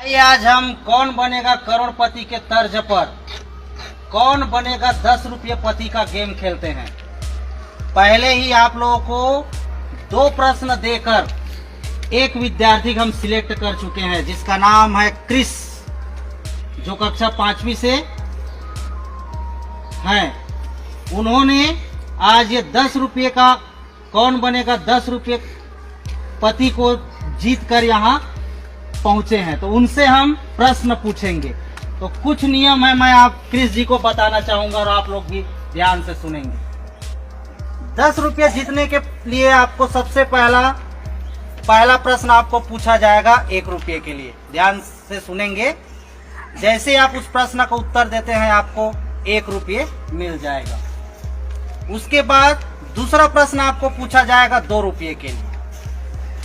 आइए आज हम कौन बनेगा करोड़पति के तर्ज पर कौन बनेगा 10 रुपये पति का गेम खेलते हैं। पहले ही आप लोगों को 2 प्रश्न देकर एक विद्यार्थी हम सिलेक्ट कर चुके हैं जिसका नाम है क्रिस, जो कक्षा 5वीं से हैं। उन्होंने आज ये 10 रुपये का कौन बनेगा 10 रुपये पति को जीत कर यहाँ पहुंचे हैं, तो उनसे हम प्रश्न पूछेंगे। तो कुछ नियम है, मैं आप क्रिस जी को बताना चाहूंगा और आप लोग भी ध्यान से सुनेंगे। 10 रुपये जीतने के लिए आपको सबसे पहला प्रश्न आपको पूछा जाएगा 1 रुपये के लिए। ध्यान से सुनेंगे, जैसे आप उस प्रश्न का उत्तर देते हैं आपको 1 रुपये मिल जाएगा। उसके बाद दूसरा प्रश्न आपको पूछा जाएगा 2 रुपये के लिए।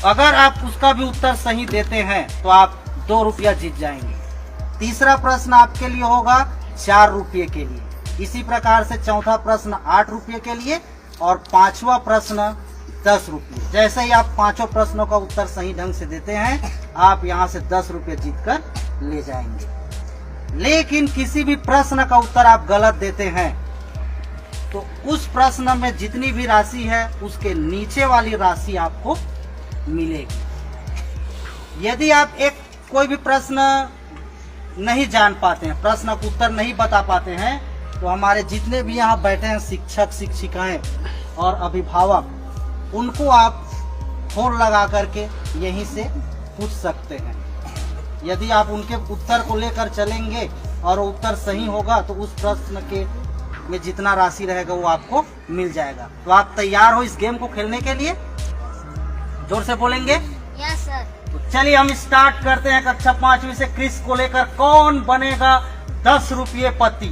अगर आप उसका भी उत्तर सही देते हैं तो आप 2 रुपया जीत जाएंगे। तीसरा प्रश्न आपके लिए होगा 4 रुपये के लिए। इसी प्रकार से चौथा प्रश्न 8 रुपये के लिए और 5वां प्रश्न 10 रुपये। जैसे ही आप 5 प्रश्नों का उत्तर सही ढंग से देते हैं आप यहाँ से 10 रुपये जीत कर ले जाएंगे। लेकिन किसी भी प्रश्न का उत्तर आप गलत देते हैं तो उस प्रश्न में जितनी भी राशि है उसके नीचे वाली राशि आपको मिलेगी। यदि आप कोई भी प्रश्न नहीं जान पाते हैं, प्रश्न का उत्तर नहीं बता पाते हैं, तो हमारे जितने भी यहाँ बैठे हैं शिक्षक शिक्षिकाएं और अभिभावक, उनको आप फोन लगा करके यहीं से पूछ सकते हैं। यदि आप उनके उत्तर को लेकर चलेंगे और उत्तर सही होगा तो उस प्रश्न के में जितना राशि रहेगा वो आपको मिल जाएगा। तो आप तैयार हो इस गेम को खेलने के लिए? जोर से बोलेंगे? Yes sir. तो चलिए हम स्टार्ट करते हैं कक्षा 5वीं से क्रिस को लेकर कौन बनेगा 10 रुपये पति।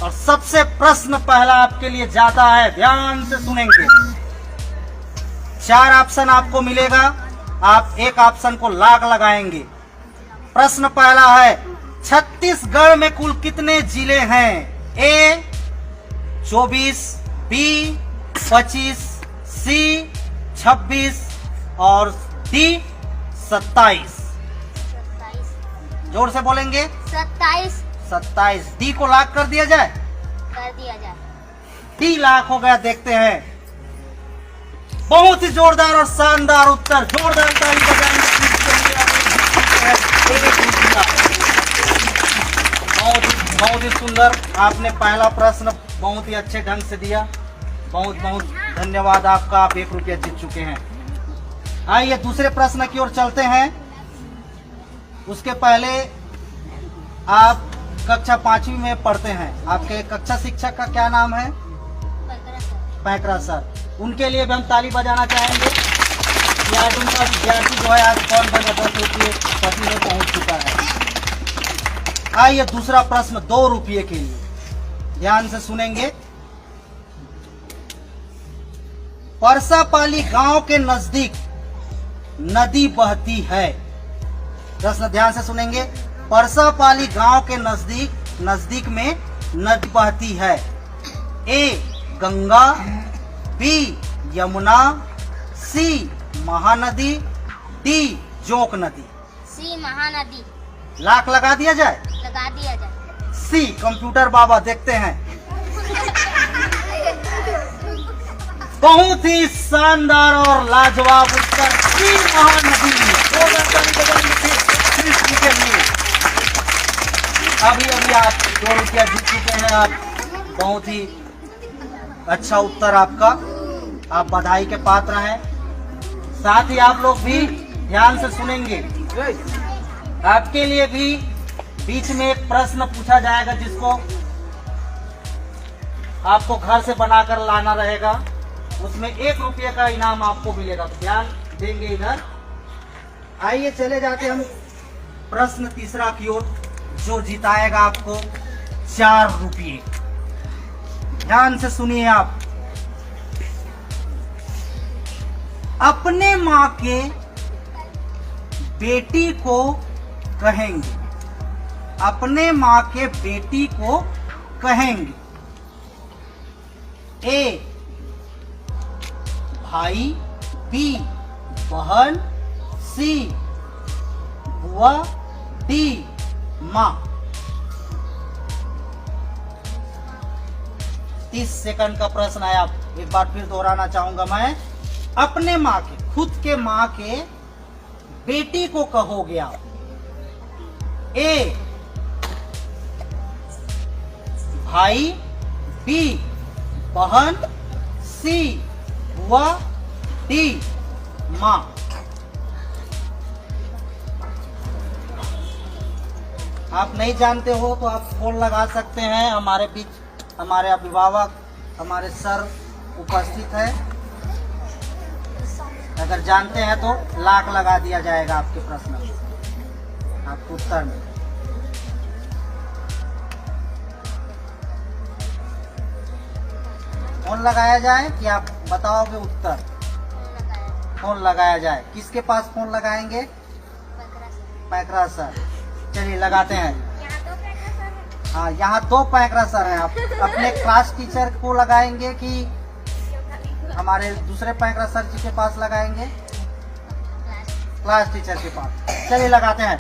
और सबसे प्रश्न पहला आपके लिए जाता है, ध्यान से सुनेंगे। 4 ऑप्शन आपको मिलेगा, आप एक ऑप्शन को लाख लगाएंगे। प्रश्न पहला है, छत्तीसगढ़ में कुल कितने जिले हैं? ए 24, बी 25, सी 26 और डी 27। जोर से बोलेंगे? 27। डी को लाख कर दिया जाए? कर दिया जाए। डी लाख हो गया। देखते हैं, बहुत ही जोरदार और शानदार उत्तर। जोरदार ताली बजाएंगे। बहुत ही सुंदर, आपने पहला प्रश्न बहुत ही अच्छे ढंग से दिया। बहुत बहुत धन्यवाद आपका, आप 1 रुपया जीत चुके हैं। आइए दूसरे प्रश्न की ओर चलते हैं। उसके पहले आप कक्षा 5वीं में पढ़ते हैं, आपके कक्षा शिक्षक का क्या नाम है? पैकरा सर। उनके लिए भी हम ताली बजाना चाहेंगे कि आज उनका विद्यार्थी जो है आज कौन बने 10 रुपये पति में पहुंच चुका है। आइए दूसरा प्रश्न 2 रुपये के लिए, ध्यान से सुनेंगे। परसापाली गांव के नजदीक नदी बहती है। प्रश्न ध्यान से सुनेंगे। परसापाली गांव के नजदीक में नदी बहती है। ए गंगा, बी यमुना, सी महानदी, डी जोक नदी। सी महानदी। लाख लगा दिया जाए? लगा दिया जाए। सी कंप्यूटर बाबा। देखते हैं, बहुत ही शानदार और लाजवाब उत्तर, सी महानदी। अभी आप 2 रुपया जीत चुके हैं। आप बहुत ही अच्छा उत्तर आपका, आप बधाई के पात्र हैं। साथ ही आप लोग भी ध्यान से सुनेंगे, आपके लिए भी बीच में एक प्रश्न पूछा जाएगा जिसको आपको घर से बनाकर लाना रहेगा। उसमें 1 रुपये का इनाम आपको मिलेगा, तो ध्यान देंगे इधर। आइए चले जाते हम प्रश्न तीसरा की ओर, जो जिताएगा आपको 4 रुपये। ध्यान से सुनिए आप। अपने माँ के बेटी को कहेंगे, अपने माँ के बेटी को कहेंगे। ए भाई, बी बहन, सी बुआ, डी माँ। 30 सेकंड का प्रश्न है। आप एक बार फिर दोहराना चाहूंगा मैं। अपने माँ के, खुद के माँ के बेटी को कहोगे आप। ए भाई, बी बहन, सी बुआ, डी माँ। आप नहीं जानते हो तो आप फोन लगा सकते हैं। हमारे बीच हमारे अभिभावक, हमारे सर उपस्थित है। अगर जानते हैं तो लाख लगा दिया जाएगा आपके प्रश्न में, आपके उत्तर में। फोन लगाया जाए कि आप बताओगे उत्तर? फोन लगाया जाए। किसके पास फोन लगाएंगे? पैकरा सर। चलिए लगाते हैं। हाँ, यहाँ 2 पैकरा सर हैं। आप अपने क्लास टीचर को लगाएंगे कि हमारे दूसरे पैकरा सर जी के पास लगाएंगे? क्लास टीचर के पास। चलिए लगाते हैं।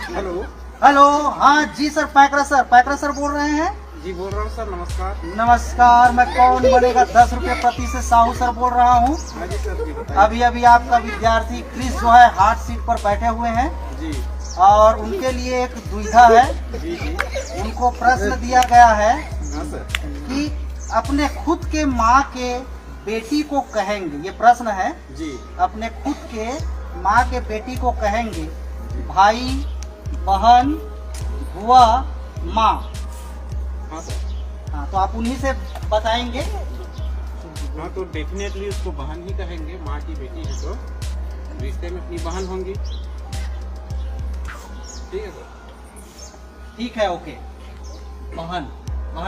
हेलो। हेलो, हाँ जी सर, पैकरा सर बोल रहे हैं? जी बोल रहा हूँ सर, नमस्कार। नमस्कार, मैं कौन बनेगा 10 रुपये प्रति से साहू सर बोल रहा हूँ। हाँ जी सर, जी बताइए। अभी अभी आपका विद्यार्थी क्रिस जो है हार्ड सीट पर बैठे हुए हैं जी और उनके लिए एक दुविधा है। जी जी। उनको प्रश्न दिया गया है हाँ सर। कि अपने खुद के माँ के बेटी को कहेंगे, ये प्रश्न है। जी। अपने खुद के माँ के बेटी को कहेंगे भाई, बहन, बुआ, माँ। हाँ सर। हाँ, तो आप उन्हीं से बताएंगे। हाँ, तो डेफिनेटली उसको बहन ही कहेंगे। माँ की बेटी है तो रिश्ते में अपनी बहन होंगी। ठीक है सर। ठीक है, ओके। बहन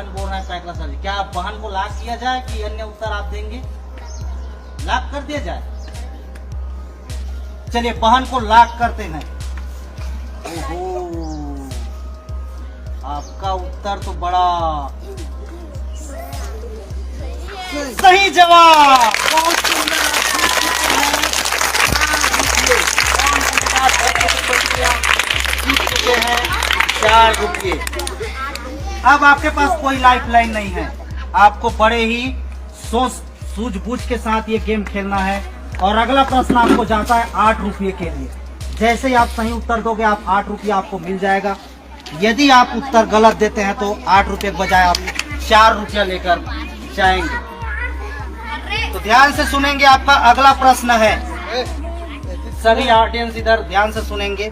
बोल रहे हैं पैकरा सर जी। क्या आप बहन को लॉक किया जाए कि अन्य उत्तर आप देंगे? लॉक कर दिया जाए। चलिए बहन को लॉक करते हैं। ओहो, आपका उत्तर तो बड़ा सही जवाब। बहुत सुंदर। जीत चुके हैं 4 रुपये। अब आपके पास कोई लाइफ लाइन नहीं है। आपको बड़े ही सोच सूझबूझ के साथ ये गेम खेलना है। और अगला प्रश्न आपको जाता है 8 रुपये के लिए। जैसे ही आप सही उत्तर दोगे आप 8 रुपये आपको मिल जाएगा। यदि आप उत्तर गलत देते हैं तो 8 रुपये के बजाय आप 4 रुपया लेकर जाएंगे। तो ध्यान से सुनेंगे। आपका अगला प्रश्न है, सभी ऑडियंस इधर ध्यान से सुनेंगे।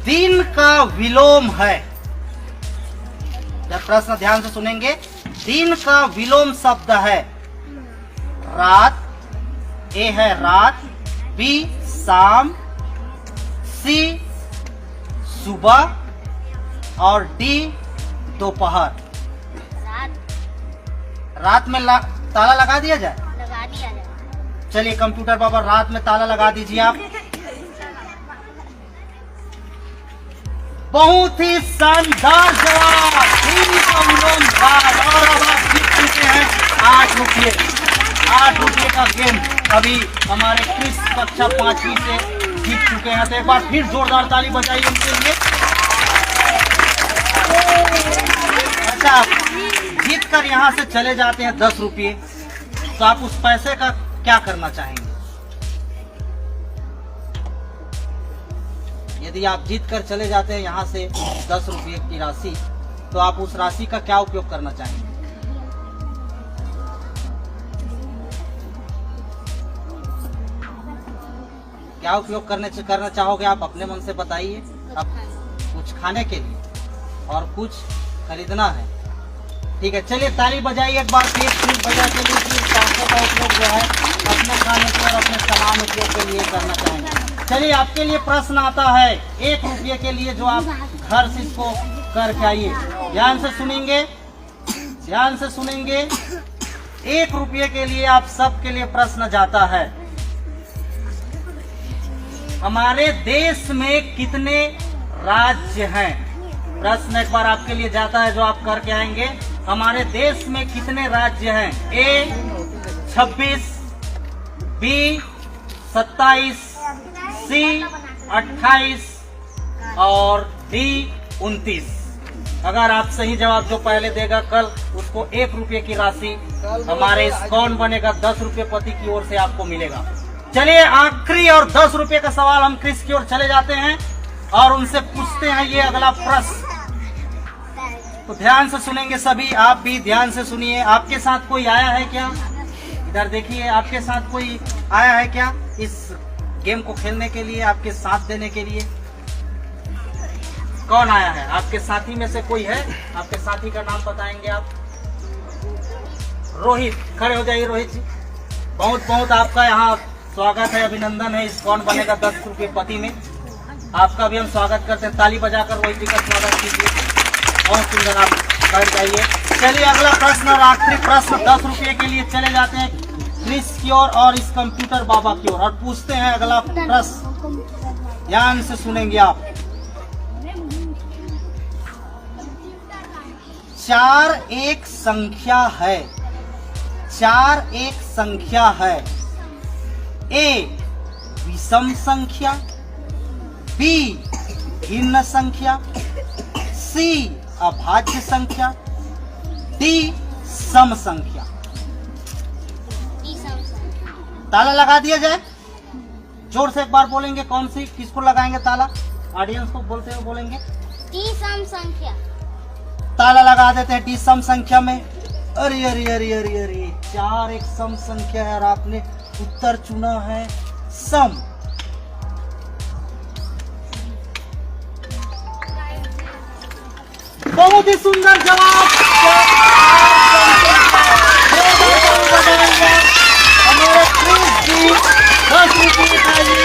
दिन का विलोम है। जब प्रश्न ध्यान से सुनेंगे, दिन का विलोम शब्द है रात। ए है रात, बी शाम, सी सुबह और डी दोपहर। रात में ताला लगा दिया जाए। लगा दिया जाए। चलिए कंप्यूटर बाबा, रात में ताला लगा दीजिए आप। बहुत ही शानदार जवाब। दिन का विलोम रात। और अब आप जीत चुके हैं 8 रुपये। 8 रुपये का गेम अभी हमारे क्रिस कक्षा 5वीं से जीत चुके हैं। तो एक बार फिर जोरदार ताली बजाइए उनके लिए। अच्छा, जीत कर यहाँ से चले जाते हैं 10 रुपये, तो आप उस पैसे का क्या करना चाहेंगे? यदि आप जीत कर चले जाते हैं यहाँ से 10 रुपये की राशि, तो आप उस राशि का क्या उपयोग करना चाहेंगे? क्या उपयोग करना चाहोगे आप? अपने मन से बताइए। अब कुछ खाने के लिए और कुछ खरीदना है। ठीक है, चलिए ताली बजाइए एक बार फिर बजा के लिए। पैसे का उपयोग जो है अपने खाने के और अपने सामान उपयोग के लिए करना चाहेंगे। चलिए आपके लिए प्रश्न आता है 1 रुपये के लिए, जो आप घर से इसको करके आइए। ध्यान से सुनेंगे, ध्यान से सुनेंगे। 1 रुपये के लिए आप सबके लिए प्रश्न जाता है। हमारे देश में कितने राज्य हैं? प्रश्न एक बार आपके लिए जाता है जो आप करके आएंगे। हमारे देश में कितने राज्य हैं? A 26, बी 27, सी 28 और डी 29। अगर आप सही जवाब जो पहले देगा कल उसको 1 रुपये की राशि हमारे इस कौन बनेगा 10 रुपये पति की ओर से आपको मिलेगा। चलिए आखिरी और 10 रुपये का सवाल हम क्रिस की ओर चले जाते हैं और उनसे पूछते हैं ये अगला प्रश्न। तो ध्यान से सुनेंगे सभी, आप भी ध्यान से सुनिए। आपके साथ कोई आया है क्या? इधर देखिए, आपके साथ कोई आया है क्या इस गेम को खेलने के लिए, आपके साथ देने के लिए? कौन आया है? आपके साथी में से कोई है? आपके साथी का नाम बताएंगे आप? रोहित, खड़े हो जाइए रोहित जी। बहुत बहुत आपका यहाँ स्वागत है, अभिनंदन है इस कौन बनेगा 10 रुपये पति में। आपका भी हम स्वागत करते हैं, ताली बजाकर रोहित जी का स्वागत कीजिए। बहुत सुंदर, आप बैठ जाइए। चलिए अगला प्रश्न और आखिरी प्रश्न 10 रुपये के लिए चले जाते हैं क्रिस की ओर और इस कंप्यूटर बाबा की ओर और पूछते हैं अगला प्रश्न। ध्यान से सुनेंगे आप। 4 एक संख्या है। 4 एक संख्या है। ए विषम संख्या, बी भिन्न संख्या, सी अभाज्य संख्या, डी सम संख्या। ताला लगा दिया जाए? जोर से एक बार बोलेंगे कौन सी, किसको लगाएंगे ताला? ऑडियंस को बोलते हुए बोलेंगे डी सम संख्या। ताला लगा देते हैं डी सम संख्या में। अरे अरे अरे अरे अरे 4 एक सम संख्या है और आपने उत्तर चुना है सम। बहुत ही सुंदर जवाब। हमारे क्रिस जी 10 रुपये खाइए।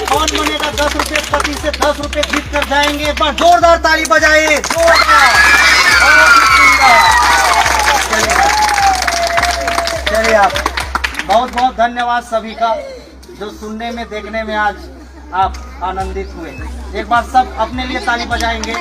कौन बनेगा 10 रुपये पति से 10 रुपये जीत कर जाएंगे। एक बार जोरदार ताली बजाइए, जोरदार। बहुत ही सुंदर। चलिए आप, बहुत बहुत धन्यवाद सभी का जो सुनने में देखने में आज आप आनंदित हुए। एक बार सब अपने लिए ताली बजाएंगे।